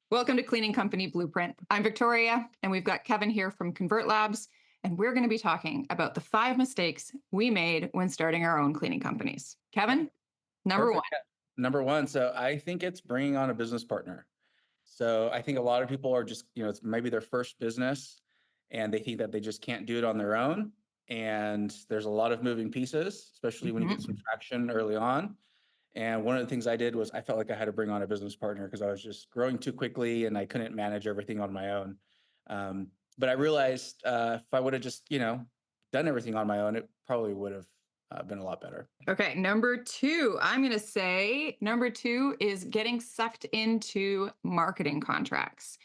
Welcome to Cleaning Company Blueprint. I'm Victoria, and we've got Kevin here from Convert Labs, and we're going to be talking about the 5 mistakes we made when starting our own cleaning companies. Kevin, number one. Perfect. Yeah. Number one. So I think it's bringing on a business partner. So I think a lot of people are just, it's maybe their first business and they think that they just can't do it on their own. And there's a lot of moving pieces, especially when you get some Mhm. traction early on. And one of the things I did was I felt like I had to bring on a business partner because I was just growing too quickly and I couldn't manage everything on my own. But I realized if I would have just, done everything on my own, it probably would have been a lot better. Okay, number two. I'm going to say number two is getting sucked into marketing contracts.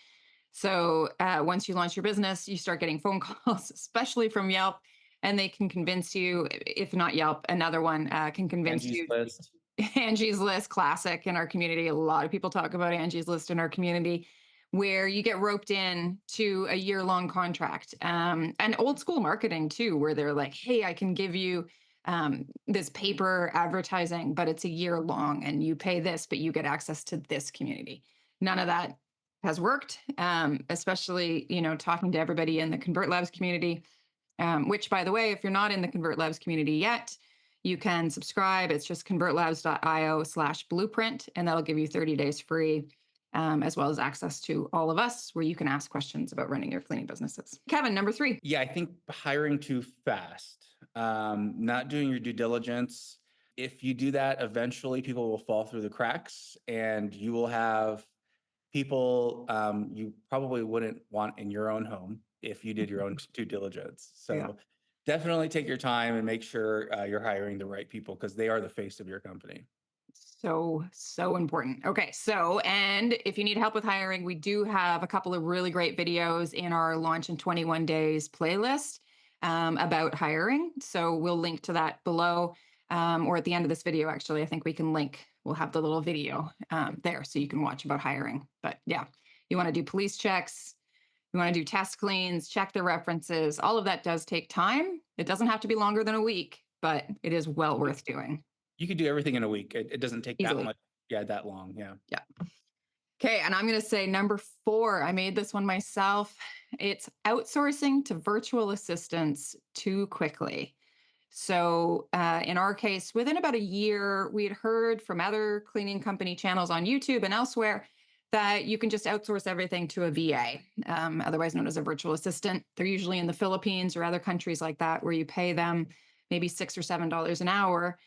So once you launch your business, you start getting phone calls, especially from Yelp, and they can convince you, if not Yelp, another one can convince Angie's you. List. Angie's List, classic in our community. A lot of people talk about Angie's List in our community, where you get roped in to a year-long contract. And old school marketing too, where they're like, hey, I can give you this paper advertising, but it's a year long and you pay this, but you get access to this community. None of that has worked, especially, talking to everybody in the Convert Labs community, which, by the way, if you're not in the Convert Labs community yet, you can subscribe. It's just convertlabs.io/blueprint, and that'll give you 30 days free, as well as access to all of us where you can ask questions about running your cleaning businesses. Kevin, number three. Yeah, I think hiring too fast, not doing your due diligence. If you do that, eventually people will fall through the cracks and you will have people you probably wouldn't want in your own home if you did your own due diligence. Yeah. So definitely take your time and make sure you're hiring the right people because they are the face of your company. So important. Okay. So, and if you need help with hiring, we do have a couple of really great videos in our Launch in 21 Days playlist about hiring. So we'll link to that below, or at the end of this video, actually. I think we can link, we'll have the little video there so you can watch about hiring. But yeah, you want to do police checks, you want to do test cleans, check the references. All of that does take time. It doesn't have to be longer than a week, but it is well worth doing You could do everything in a week. It doesn't take that easily. much. Yeah, that long. Yeah. Yeah. Okay, and I'm going to say number four. I made this one myself. It's outsourcing to virtual assistants too quickly. So, in our case, within about a year, we had heard from other cleaning company channels on YouTube and elsewhere that you can just outsource everything to a VA, otherwise known as a virtual assistant. They're usually in the Philippines or other countries like that, where you pay them maybe $6 or $7 an hour.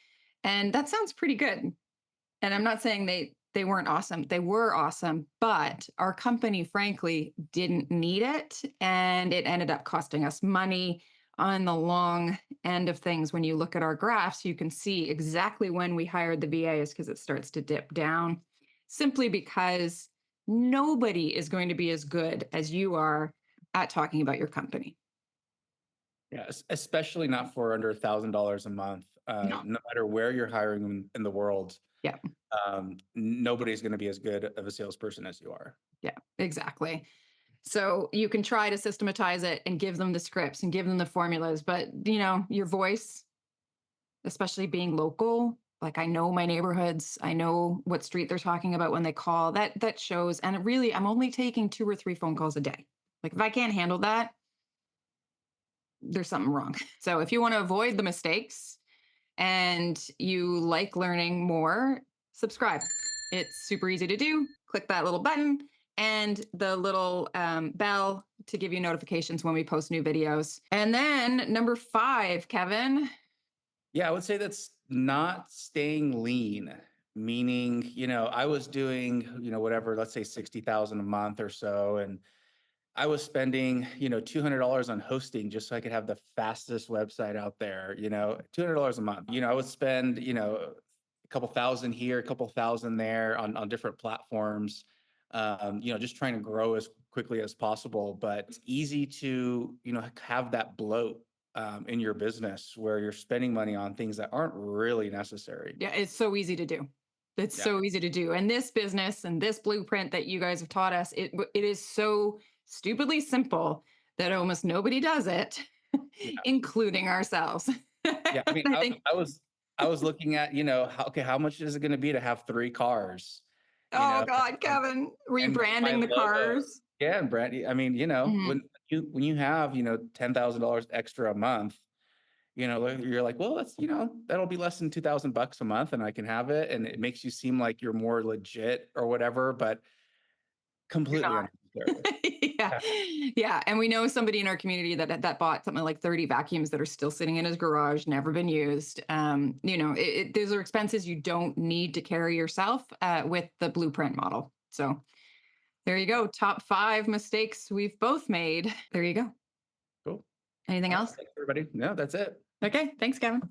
And that sounds pretty good. And I'm not saying they weren't awesome. They were awesome, but our company frankly didn't need it, and it ended up costing us money. On the long end of things, when you look at our graphs, you can see exactly when we hired the VAs, because it starts to dip down, simply because nobody is going to be as good as you are at talking about your company. Yeah, especially not for under $1,000 a month. No. No matter where you're hiring in the world, Yeah. nobody's going to be as good of a salesperson as you are. Yeah, exactly. So you can try to systematize it and give them the scripts and give them the formulas, but your voice, especially being local, like I know my neighborhoods, I know what street they're talking about when they call. That shows. And really, I'm only taking 2 or 3 phone calls a day. Like if I can't handle that, there's something wrong. So if you want to avoid the mistakes and you like learning more, subscribe. It's super easy to do. Click that little button and the little bell to give you notifications when we post new videos. And then number five, Kevin. Yeah, I would say that's not staying lean, meaning, I was doing, whatever, let's say 60,000 a month or so. And I was spending, $200 on hosting just so I could have the fastest website out there, $200 a month. I would spend, a couple thousand here, a couple thousand there on different platforms, just trying to grow as quickly as possible. But it's easy to, have that bloat in your business where you're spending money on things that aren't really necessary. Yeah, it's so easy to do. It's Yeah. so easy to do. And this business and this blueprint that you guys have taught us, it is so stupidly simple that almost nobody does it, Yeah. including ourselves. Yeah. I mean, I I, think, I was looking at, how much is it going to be to have 3 cars? you Oh know, God, Kevin, and get my rebranding the logo. cars. Yeah, and Brandy, I mean, Mhm. when you have, $10,000 extra a month, like, you're like, well, that's, that'll be less than $2,000 a month and I can have it. And it makes you seem like you're more legit or whatever, but You're completely not. unnecessary. Yeah. Yeah. Yeah, and we know somebody in our community that bought something like 30 vacuums that are still sitting in his garage, never been used. Those are expenses you don't need to carry yourself with the Blueprint model. So there you go. Top 5 mistakes we've both made. There you go. Cool. Anything All right. else? Thanks, everybody. No, that's it. Okay. Thanks, Kevin.